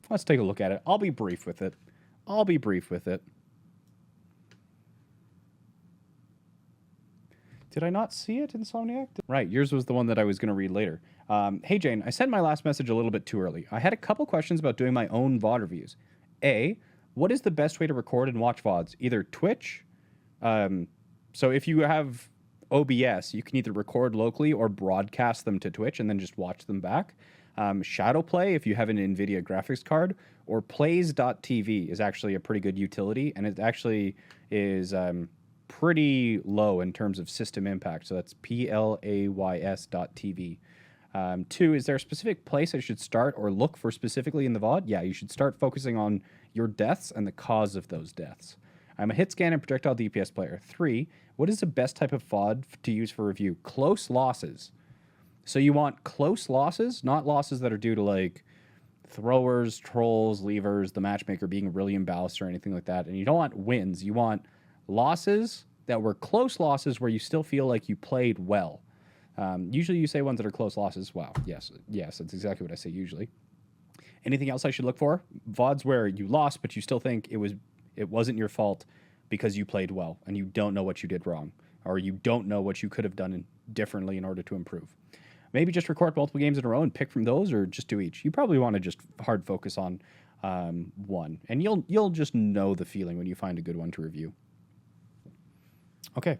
Let's take a look at it. I'll be brief with it. Did I not see it, Insomniac? Right, yours was the one that I was going to read later. Hey, Jane, I sent my last message a little bit too early. I had a couple questions about doing my own VOD reviews. A, what is the best way to record and watch VODs? Either Twitch. So if you have OBS, you can either record locally or broadcast them to Twitch and then just watch them back. Shadowplay, if you have an NVIDIA graphics card, or plays.tv is actually a pretty good utility, and it actually is pretty low in terms of system impact. So that's plays.tv. 2, is there a specific place I should start or look for specifically in the VOD? Yeah, you should start focusing on your deaths and the cause of those deaths. I'm a hit scan and projectile DPS player. 3, what is the best type of VOD to use for review? Close losses. So you want close losses, not losses that are due to like throwers, trolls, levers, the matchmaker being really imbalanced or anything like that. And you don't want wins. You want losses that were close losses where you still feel like you played well. Usually you say ones that are close losses. Wow. Yes, that's exactly what I say usually. Anything else I should look for? VODs where you lost, but you still think it wasn't your fault because you played well and you don't know what you did wrong, or you don't know what you could have done differently in order to improve. Maybe just record multiple games in a row and pick from those, or just do each. You probably want to just hard focus on one, and you'll just know the feeling when you find a good one to review. Okay.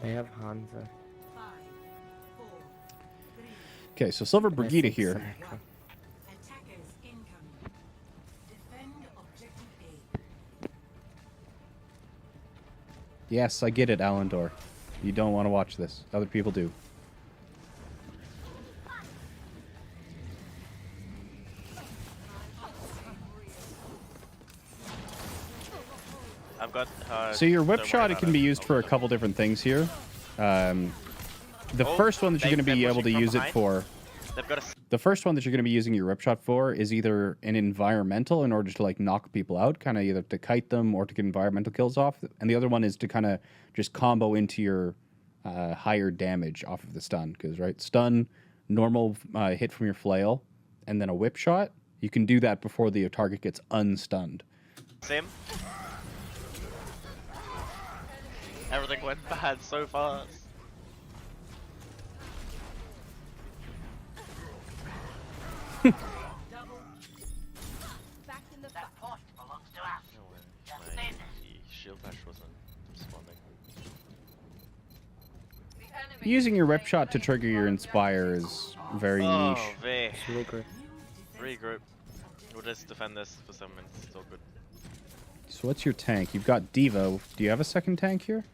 They have Hansa. Okay, so Silver Brigitte here. Symmetra. Yes, I get it, Alendor. You don't want to watch this. Other people do. I've got. So your whip shot, it can be used for a couple different things here. The first one that you're going to be able to use it for. The first one that you're going to be using your rip shot for is either an environmental in order to like knock people out, kind of either to kite them or to get environmental kills off, and the other one is to kind of just combo into your higher damage off of the stun. Because right, stun, normal hit from your flail, and then a whip shot. You can do that before the target gets unstunned. Same. Everything went bad so fast. Shield bash wasn't responding. Using your whip shot to trigger your inspire is very niche. Regroup. We'll just defend this for some minutes. It's all good. So what's your tank? You've got Devo. Do you have a second tank here?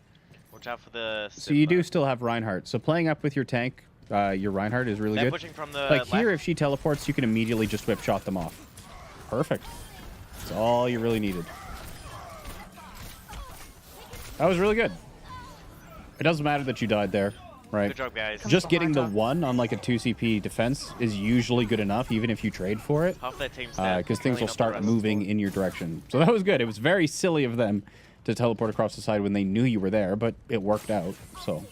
Watch out for the. So you do still have Reinhardt. So playing up with your tank, your Reinhardt is really They're good. pushing from the like here, left. if she teleports, you can immediately just whip shot them off. Perfect. That's all you really needed. That was really good. It doesn't matter that you died there, right? Good job, guys. Just getting the 1 on like a 2 CP defense is usually good enough, even if you trade for it. Half their team's dead. Because things will Cleaning up the start rest. moving in your direction. So that was good. It was very silly of them to teleport across the side when they knew you were there, but it worked out. So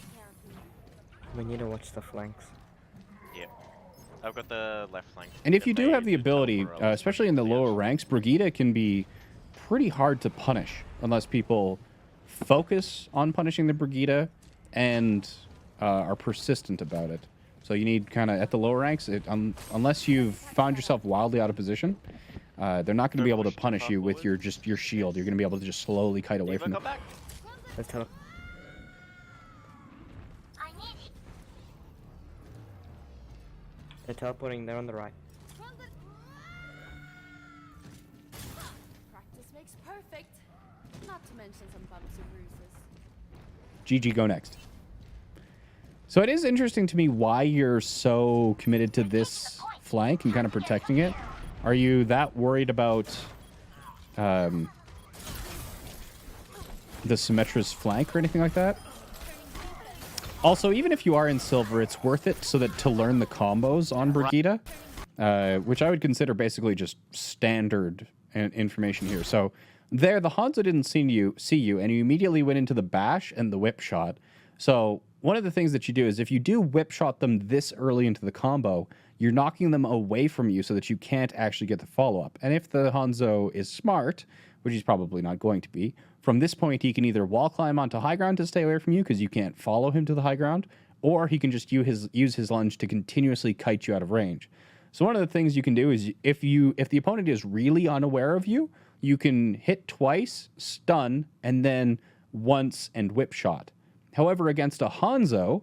We need to watch the flanks. Yeah. I've got the left flank. And if you do They have the ability, teleport out. especially in the lower ranks, Brigitte can be pretty hard to punish unless people focus on punishing the Brigitte and are persistent about it. So you need kind of at the lower ranks, unless you've found yourself wildly out of position, they're not going to be able to punish you with your shield. You're going to be able to just slowly kite away Eva, from come them. back. Let's tell. They're teleporting. They're on the right. Practice makes perfect. Not to mention some bumps and bruises. GG, go next. So it is interesting to me why you're so committed to this flank and kind of protecting it. Are you that worried about the Symmetra's flank or anything like that? Also, even if you are in silver, it's worth it so that to learn the combos on Brigitte, which I would consider basically just standard information here. So there, the Hanzo didn't see you, and you immediately went into the bash and the whip shot. So one of the things that you do is if you do whip shot them this early into the combo, you're knocking them away from you so that you can't actually get the follow-up. And if the Hanzo is smart, which he's probably not going to be, from this point he can either wall climb onto high ground to stay away from you because you can't follow him to the high ground, or he can just use his lunge to continuously kite you out of range. So one of the things you can do is if the opponent is really unaware of you, you can hit twice, stun, and then once and whip shot. However, against a Hanzo,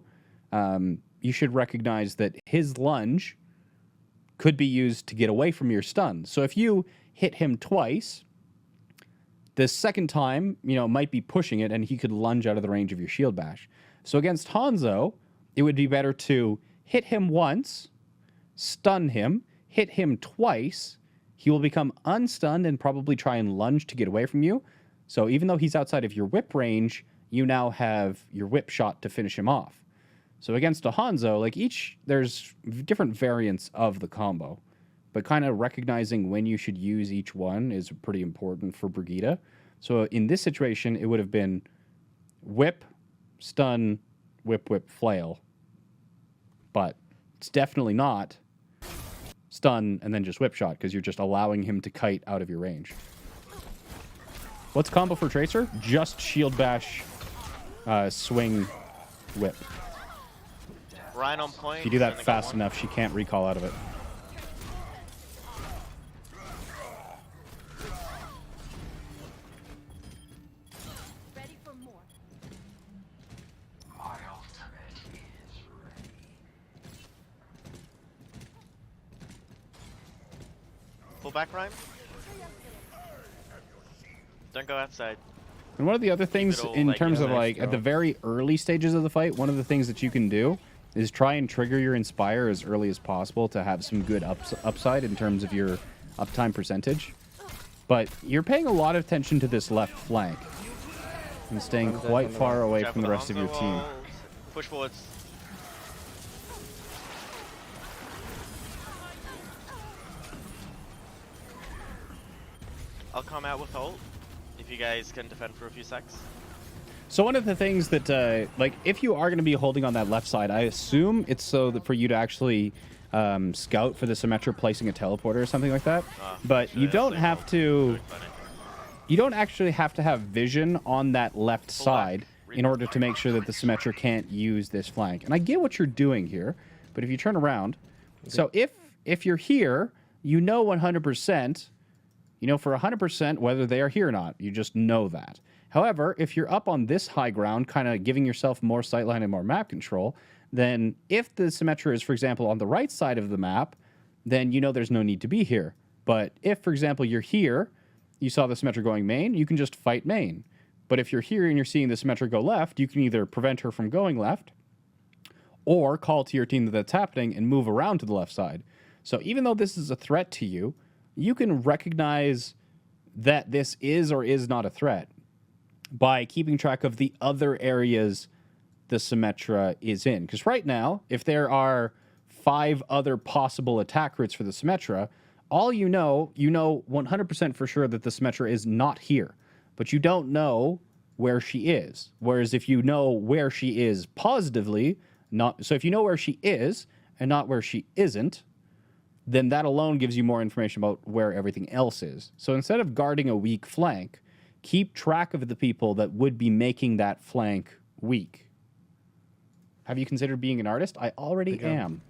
you should recognize that his lunge could be used to get away from your stun. So if you hit him twice, the second time, might be pushing it, and he could lunge out of the range of your shield bash. So against Hanzo, it would be better to hit him once, stun him, hit him twice. He will become unstunned and probably try and lunge to get away from you. So even though he's outside of your whip range, you now have your whip shot to finish him off. So against a Hanzo, there's different variants of the combo, but kind of recognizing when you should use each one is pretty important for Brigitte. So in this situation, it would have been whip, stun, whip, whip, flail. But it's definitely not stun and then just whip shot, because you're just allowing him to kite out of your range. What's combo for Tracer? Just shield bash, swing, whip. Ryan on point. If you do that fast enough, she can't recall out of it. Ready for more. My ultimate is ready. Pull back, Ryan. Don't go outside. And one of the other things Little, in terms of nice at the very early stages of the fight, one of the things that you can do is try and trigger your Inspire as early as possible to have some good upside in terms of your uptime percentage. But you're paying a lot of attention to this left flank and staying quite far away Jack from with the rest of your Hanzo team. walls. Push forwards. I'll come out with ult if you guys can defend for a few secs. So one of the things that, if you are going to be holding on that left side, I assume it's so that for you to actually scout for the Symmetra placing a teleporter or something like that. But you don't have to. You don't actually have to have vision on that left side in order to make sure that the Symmetra can't use this flank. And I get what you're doing here, but if you turn around, so if you're here, 100%, for 100% whether they are here or not. You just know that. However, if you're up on this high ground, kind of giving yourself more sightline and more map control, then if the Symmetra is, for example, on the right side of the map, then there's no need to be here. But if, for example, you're here, you saw the Symmetra going main, you can just fight main. But if you're here and you're seeing the Symmetra go left, you can either prevent her from going left or call to your team that that's happening and move around to the left side. So even though this is a threat to you, you can recognize that this is or is not a threat by keeping track of the other areas the Symmetra is in. Because right now, if there are 5 other possible attack routes for the Symmetra, all you know 100% for sure that the Symmetra is not here. But you don't know where she is. Whereas if you know where she is positively, so if you know where she is and not where she isn't, then that alone gives you more information about where everything else is. So instead of guarding a weak flank, keep track of the people that would be making that flank weak. Have you considered being an artist? I already am.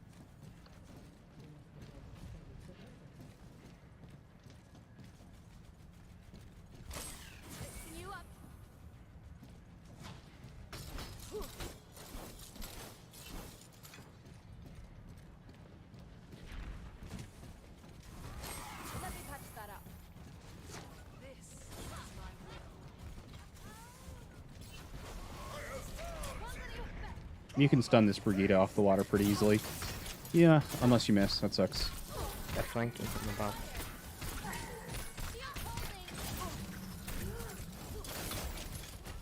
You up. Let me patch that up. This is my will. You can stun this Brigitte off the water pretty easily. Yeah, unless you miss. That sucks. They're flanking from above.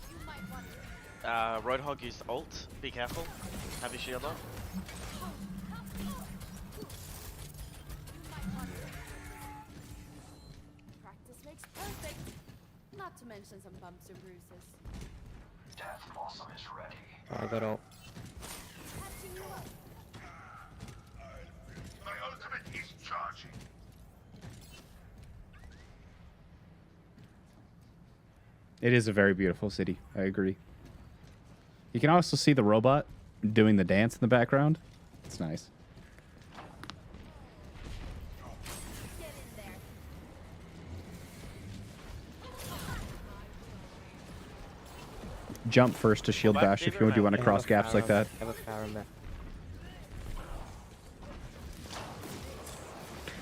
You might want to. Roadhog used ult. Be careful. Have your shield up. Practice makes perfect. Not to mention some bumps or bruises. Death Blossom is ready. I got ult. Patching you up. My It is a very beautiful city. I agree. You can also see the robot doing the dance in the background. It's nice. Get in there. Jump first to shield Well, bash if you do want to I cross have a gaps like Pharah- that. I have a Pharah there.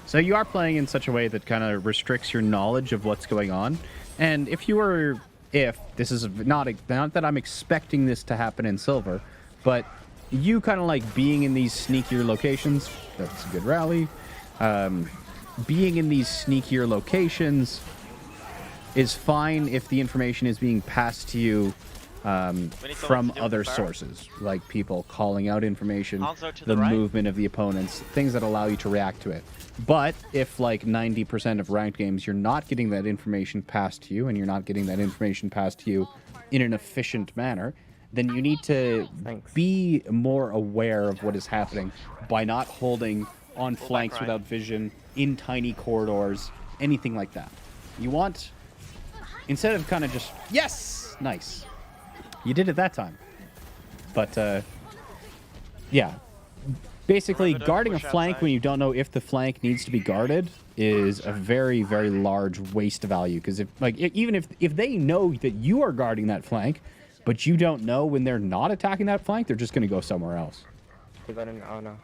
So you are playing in such a way that kind of restricts your knowledge of what's going on. And if you were, if this is not that I'm expecting this to happen in silver, but you kind of like being in these sneakier locations. That's a good rally. Being in these sneakier locations is fine if the information is being passed to you from other sources, like people calling out information, Also to the the right. movement of the opponents, things that allow you to react to it. But if like 90% of ranked games, you're not getting that information passed to you, and you're not getting that information passed to you in an efficient manner, then you need to Thanks. be more aware of what is happening by not holding on flanks right. without vision, in tiny corridors, anything like that. You want, instead of kind of just, yes, nice. You did it that time. But, yeah. Basically, Remember to guarding a push flank outside. when you don't know if the flank needs to be guarded is a very, very large waste of value. Because if, like, even if they know that you are guarding that flank, but you don't know when they're not attacking that flank, they're just going to go somewhere else. They got an oh no.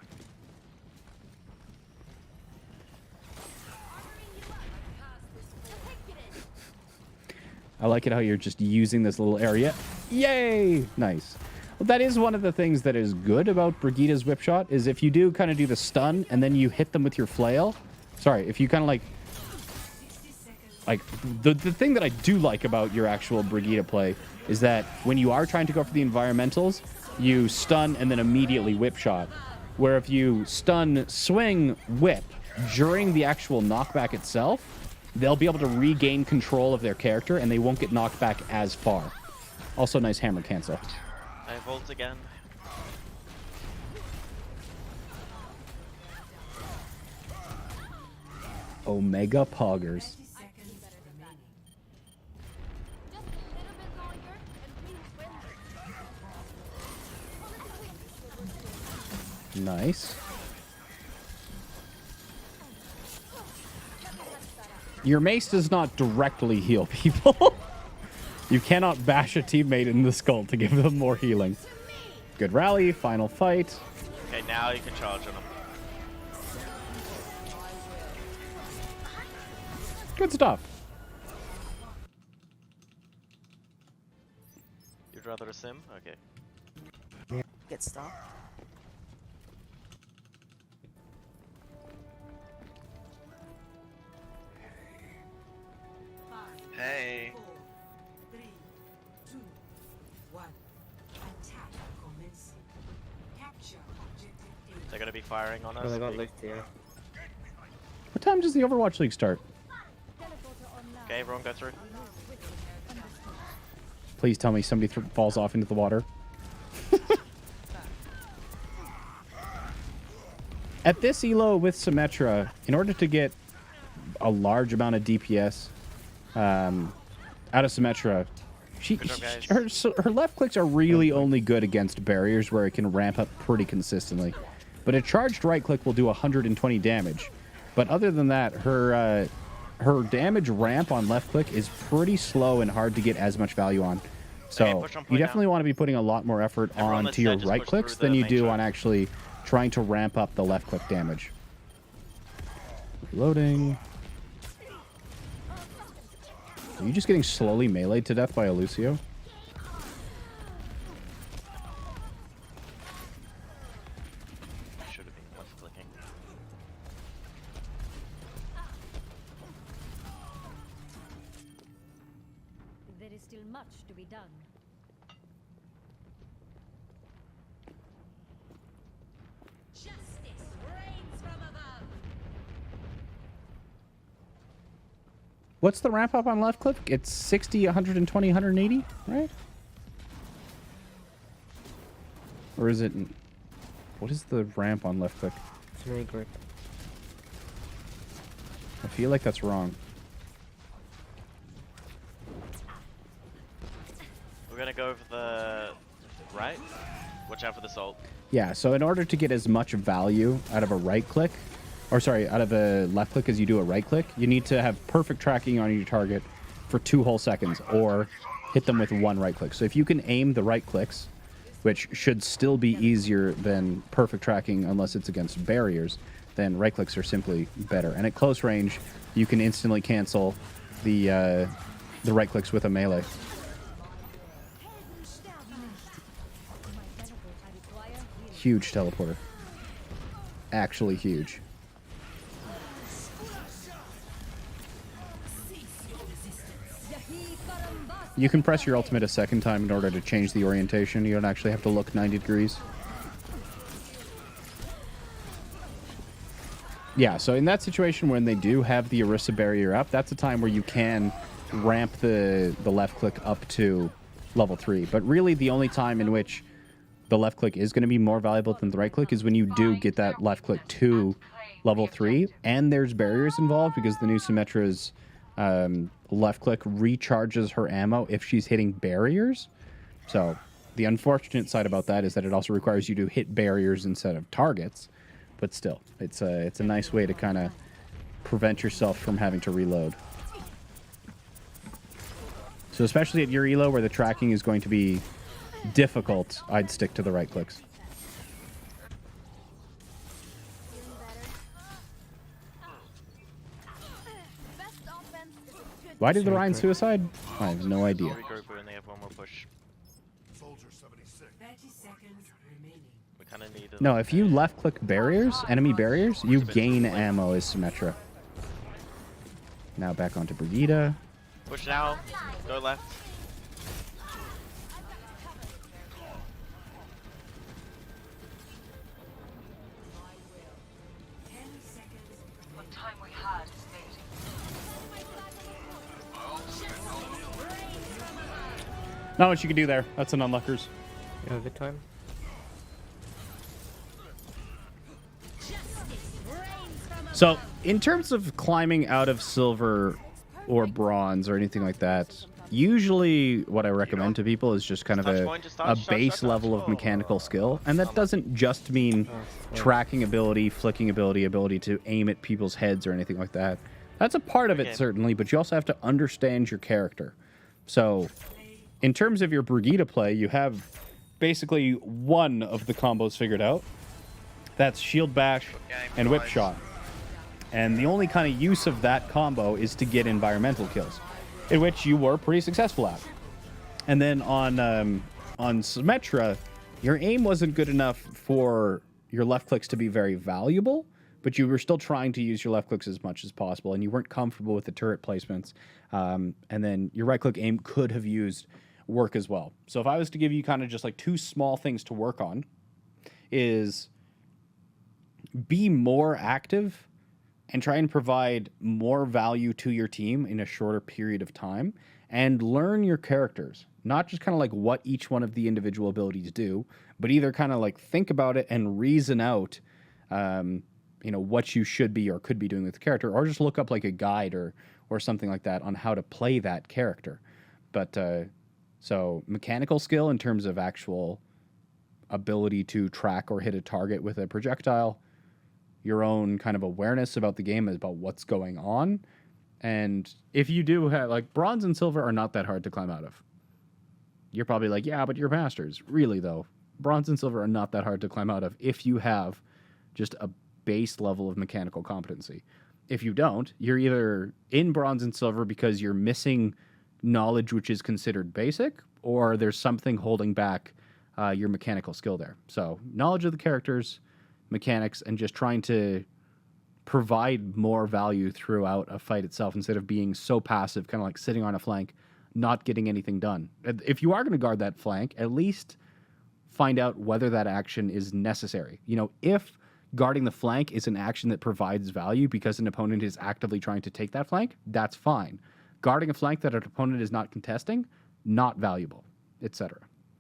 I like it how you're just using this little area. Yay! Nice. Well, that is one of the things that is good about Brigitte's whip shot, is if you do kind of do the stun and then you hit them with your flail. Sorry, if you kind of like the thing that I do like about your actual Brigitte play is that when you are trying to go for the environmentals, you stun and then immediately whip shot. Where if you stun, swing, whip during the actual knockback itself, they'll be able to regain control of their character and they won't get knocked back as far. Also, nice hammer cancel. I volt again. Omega Poggers. Just a little bit longer and we win. Nice. Your mace does not directly heal people. You cannot bash a teammate in the skull to give them more healing. Good rally, final fight. Okay, now you can charge on them. Good stuff. You'd rather a sim? Okay. Get stopped. Hey. They're gonna be firing on us. Oh, they got lift here. What time does the Overwatch League start? Teleporter online. Okay, everyone go through. Please tell me somebody falls off into the water. At this elo with Symmetra, in order to get a large amount of DPS out of Symmetra, Good job, guys. her left clicks are really only good against barriers where it can ramp up pretty consistently. But a charged right click will do 120 damage. But other than that, her damage ramp on left click is pretty slow and hard to get as much value on. So Okay, push on you point definitely now. want to be putting a lot more effort Everyone onto that's your dead, just right push clicks through than the you main do track. on actually trying to ramp up the left click damage. Loading. Are you just getting slowly meleeed to death by a Lucio? Should have been left clicking. There is still much to be done. Justice reigns from above. What's the ramp up on left click? It's 60, 120, 180, right? Or is it... What is the ramp on left click? It's really good. I feel like that's wrong. gonna go for the right. Watch out for the salt. Yeah, so in order to get as much value out of a right click, or sorry, out of a left click as you do a right click, you need to have perfect tracking on your target for 2 whole seconds, or hit them with 1 right click. So if you can aim the right clicks, which should still be easier than perfect tracking unless it's against barriers, then right clicks are simply better. And at close range, you can instantly cancel the right clicks with a melee. Huge teleporter. Actually huge. You can press your ultimate a second time in order to change the orientation. You don't actually have to look 90 degrees. Yeah, so in that situation when they do have the Orisa barrier up, that's a time where you can ramp the left click up to level 3. But really the only time in which the left click is going to be more valuable than the right click is when you do get that left click to level 3 and there's barriers involved, because the new Symmetra's left click recharges her ammo if she's hitting barriers. So the unfortunate side about that is that it also requires you to hit barriers instead of targets. But still, it's a nice way to kind of prevent yourself from having to reload. So especially at your elo where the tracking is going to be difficult, I'd stick to the right clicks. Why did the Rhine suicide? I have no idea. Regroup and they have one more push. We kind of need. No, if you left click barriers, enemy barriers, you gain ammo as Symmetra. Now back onto Brigitte. Push now. Go left. What time we had is Not much you can do there. That's an unluckers. Overtime. So, in terms of climbing out of silver or bronze or anything like that, usually what I recommend to people is just kind of a base level of mechanical skill. And that doesn't just mean tracking ability, flicking ability, ability to aim at people's heads or anything like that. That's a part of it, certainly, but you also have to understand your character. So, in terms of your Brigitte play, you have basically one of the combos figured out. That's Shield Bash and Whip Shot. And the only kind of use of that combo is to get environmental kills, in which you were pretty successful at. And then on Symmetra, your aim wasn't good enough for your left clicks to be very valuable, but you were still trying to use your left clicks as much as possible, and you weren't comfortable with the turret placements. And then your right click aim could have used work as well. So if I was to give you kind of just like 2 small things to work on, is be more active and try and provide more value to your team in a shorter period of time, and learn your characters. Not just kind of like what each one of the individual abilities do, but either kind of like think about it and reason out, what you should be or could be doing with the character, or just look up like a guide or something like that on how to play that character. But so mechanical skill in terms of actual ability to track or hit a target with a projectile, your own kind of awareness about the game, about what's going on. And if you do have, like, bronze and silver are not that hard to climb out of. You're probably like, yeah, but you're masters. Really, though, bronze and silver are not that hard to climb out of if you have just a base level of mechanical competency. If you don't, you're either in bronze and silver because you're missing knowledge which is considered basic, or there's something holding back your mechanical skill there. So knowledge of the characters, mechanics, and just trying to provide more value throughout a fight itself instead of being so passive, kind of like sitting on a flank, not getting anything done. If you are going to guard that flank, at least find out whether that action is necessary. If guarding the flank is an action that provides value because an opponent is actively trying to take that flank, that's fine. Guarding a flank that an opponent is not contesting, not valuable, etc.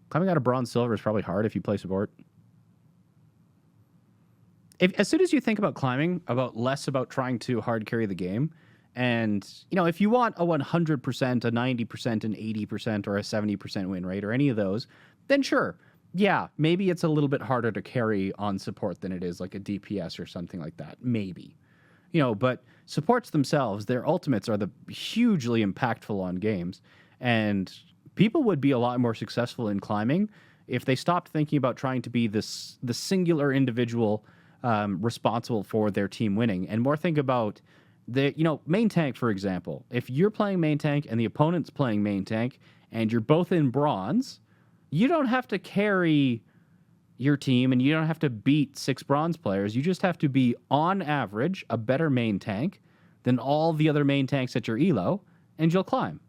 Climbing out of bronze silver is probably hard if you play support. As soon as you think about climbing, less about trying to hard carry the game And, you know, if you want a 100%, a 90%, an 80%, or a 70% win rate, or any of those, then sure. Yeah, maybe it's a little bit harder to carry on support than it is like a DPS or something like that. Maybe. You know, but supports themselves, their ultimates are the hugely impactful on games. And people would be a lot more successful in climbing if they stopped thinking about trying to be the singular individual responsible for their team winning, and more think about main tank, for example. If you're playing main tank and the opponent's playing main tank and you're both in bronze, you don't have to carry your team and you don't have to beat 6 bronze players. You just have to be, on average, a better main tank than all the other main tanks at your elo, and you'll climb.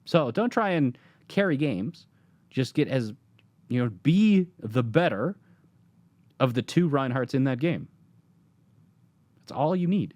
So don't try and carry games. Just get be the better of the 2 Reinhardts in that game. That's all you need.